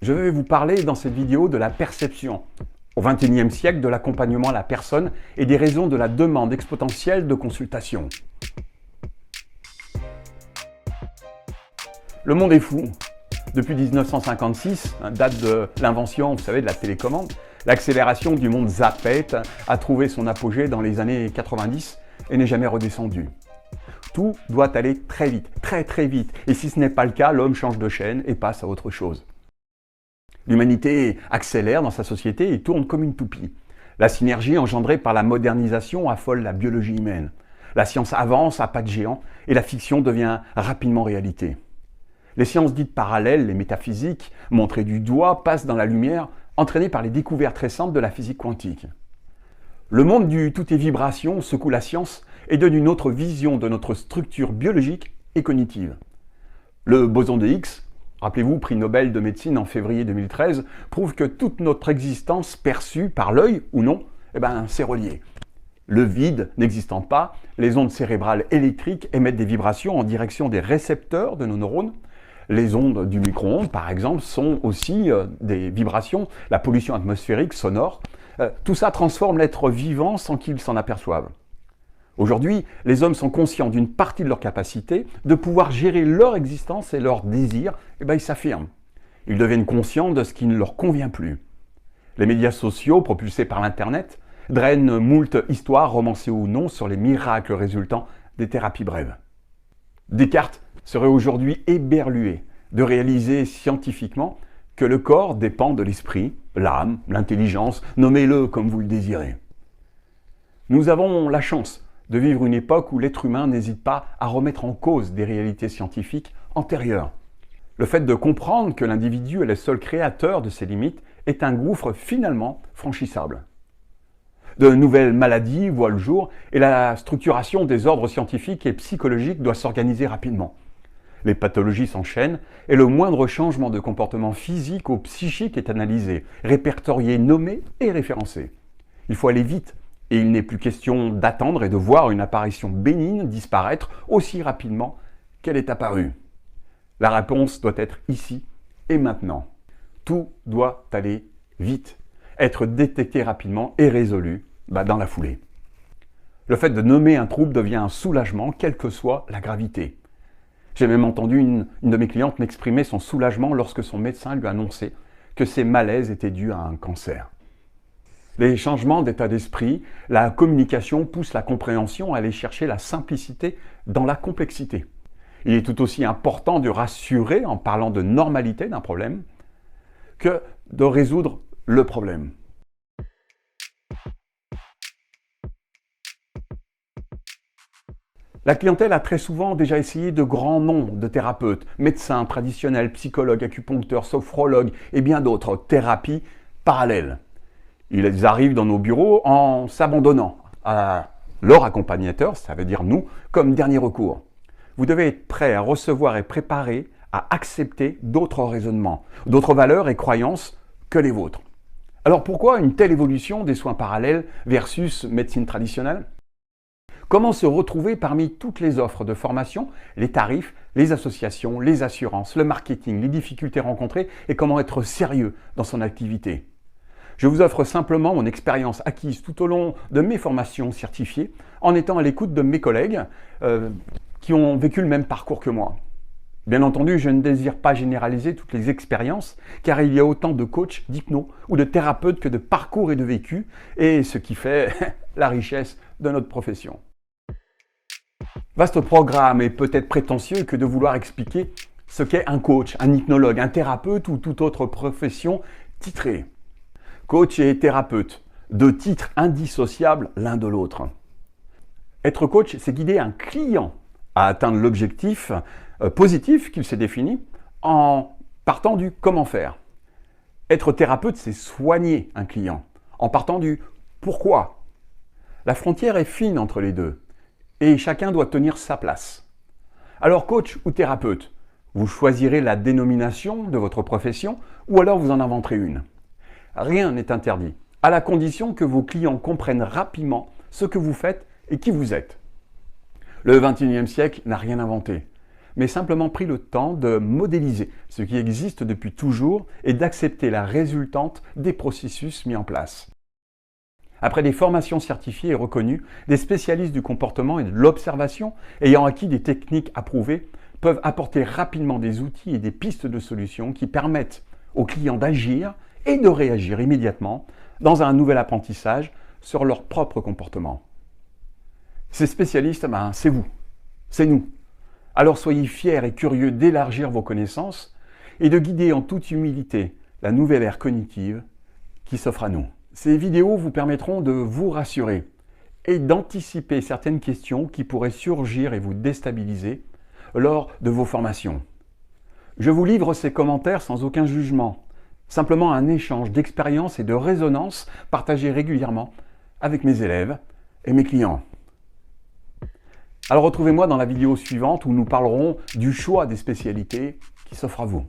Je vais vous parler dans cette vidéo de la perception au XXIe siècle de l'accompagnement à la personne et des raisons de la demande exponentielle de consultation. Le monde est fou. Depuis 1956, date de l'invention, vous savez, de la télécommande, l'accélération du monde zappette a trouvé son apogée dans les années 90 et n'est jamais redescendu. Tout doit aller très vite, très vite. Et si ce n'est pas le cas, l'homme change de chaîne et passe à autre chose. L'humanité accélère dans sa société et tourne comme une toupie. La synergie engendrée par la modernisation affole la biologie humaine. La science avance à pas de géant et la fiction devient rapidement réalité. Les sciences dites parallèles, les métaphysiques, montrées du doigt, passent dans la lumière, entraînées par les découvertes récentes de la physique quantique. Le monde du tout est vibration secoue la science et donne une autre vision de notre structure biologique et cognitive. Le boson de Higgs, rappelez-vous, prix Nobel de médecine en février 2013, prouve que toute notre existence perçue par l'œil ou non, c'est relié. Le vide n'existant pas, les ondes cérébrales électriques émettent des vibrations en direction des récepteurs de nos neurones. Les ondes du micro-ondes, par exemple, sont aussi des vibrations, la pollution atmosphérique, sonore. Tout ça transforme l'être vivant sans qu'ils s'en aperçoivent. Aujourd'hui, les hommes sont conscients d'une partie de leur capacité de pouvoir gérer leur existence et leurs désirs, ils s'affirment. Ils deviennent conscients de ce qui ne leur convient plus. Les médias sociaux, propulsés par l'Internet, drainent moult histoires, romancées ou non, sur les miracles résultant des thérapies brèves. Descartes serait aujourd'hui éberlué de réaliser scientifiquement que le corps dépend de l'esprit, l'âme, l'intelligence, nommez-le comme vous le désirez. Nous avons la chance de vivre une époque où l'être humain n'hésite pas à remettre en cause des réalités scientifiques antérieures. Le fait de comprendre que l'individu est le seul créateur de ses limites est un gouffre finalement franchissable. De nouvelles maladies voient le jour et la structuration des ordres scientifiques et psychologiques doit s'organiser rapidement. Les pathologies s'enchaînent et le moindre changement de comportement physique ou psychique est analysé, répertorié, nommé et référencé. Il faut aller vite et il n'est plus question d'attendre et de voir une apparition bénigne disparaître aussi rapidement qu'elle est apparue. La réponse doit être ici et maintenant. Tout doit aller vite, être détecté rapidement et résolu dans la foulée. Le fait de nommer un trouble devient un soulagement, quelle que soit la gravité. J'ai même entendu une de mes clientes m'exprimer son soulagement lorsque son médecin lui annonçait que ses malaises étaient dus à un cancer. Les changements d'état d'esprit, la communication poussent la compréhension à aller chercher la simplicité dans la complexité. Il est tout aussi important de rassurer en parlant de normalité d'un problème que de résoudre le problème. La clientèle a très souvent déjà essayé de grands noms de thérapeutes, médecins traditionnels, psychologues, acupuncteurs, sophrologues et bien d'autres thérapies parallèles. Ils arrivent dans nos bureaux en s'abandonnant à leur accompagnateur, ça veut dire nous, comme dernier recours. Vous devez être prêt à recevoir et préparer à accepter d'autres raisonnements, d'autres valeurs et croyances que les vôtres. Alors pourquoi une telle évolution des soins parallèles versus médecine traditionnelle ? Comment se retrouver parmi toutes les offres de formation, les tarifs, les associations, les assurances, le marketing, les difficultés rencontrées et comment être sérieux dans son activité ? Je vous offre simplement mon expérience acquise tout au long de mes formations certifiées en étant à l'écoute de mes collègues qui ont vécu le même parcours que moi. Bien entendu, je ne désire pas généraliser toutes les expériences car il y a autant de coachs, d'hypnos ou de thérapeutes que de parcours et de vécus et ce qui fait la richesse de notre profession. Vaste programme et peut-être prétentieux que de vouloir expliquer ce qu'est un coach, un hypnologue, un thérapeute ou toute autre profession titrée. Coach et thérapeute, deux titres indissociables l'un de l'autre. Être coach, c'est guider un client à atteindre l'objectif positif qu'il s'est défini en partant du comment faire. Être thérapeute, c'est soigner un client en partant du pourquoi. La frontière est fine entre les deux. Et chacun doit tenir sa place. Alors coach ou thérapeute, vous choisirez la dénomination de votre profession ou alors vous en inventerez une. Rien n'est interdit, à la condition que vos clients comprennent rapidement ce que vous faites et qui vous êtes. Le XXIe siècle n'a rien inventé. mais simplement pris le temps de modéliser ce qui existe depuis toujours et d'accepter la résultante des processus mis en place. Après des formations certifiées et reconnues, des spécialistes du comportement et de l'observation, ayant acquis des techniques approuvées, peuvent apporter rapidement des outils et des pistes de solutions qui permettent aux clients d'agir et de réagir immédiatement dans un nouvel apprentissage sur leur propre comportement. Ces spécialistes, c'est vous, c'est nous. Alors soyez fiers et curieux d'élargir vos connaissances et de guider en toute humilité la nouvelle ère cognitive qui s'offre à nous. Ces vidéos vous permettront de vous rassurer et d'anticiper certaines questions qui pourraient surgir et vous déstabiliser lors de vos formations. Je vous livre ces commentaires sans aucun jugement, simplement un échange d'expériences et de résonances partagées régulièrement avec mes élèves et mes clients. Alors retrouvez-moi dans la vidéo suivante où nous parlerons du choix des spécialités qui s'offrent à vous.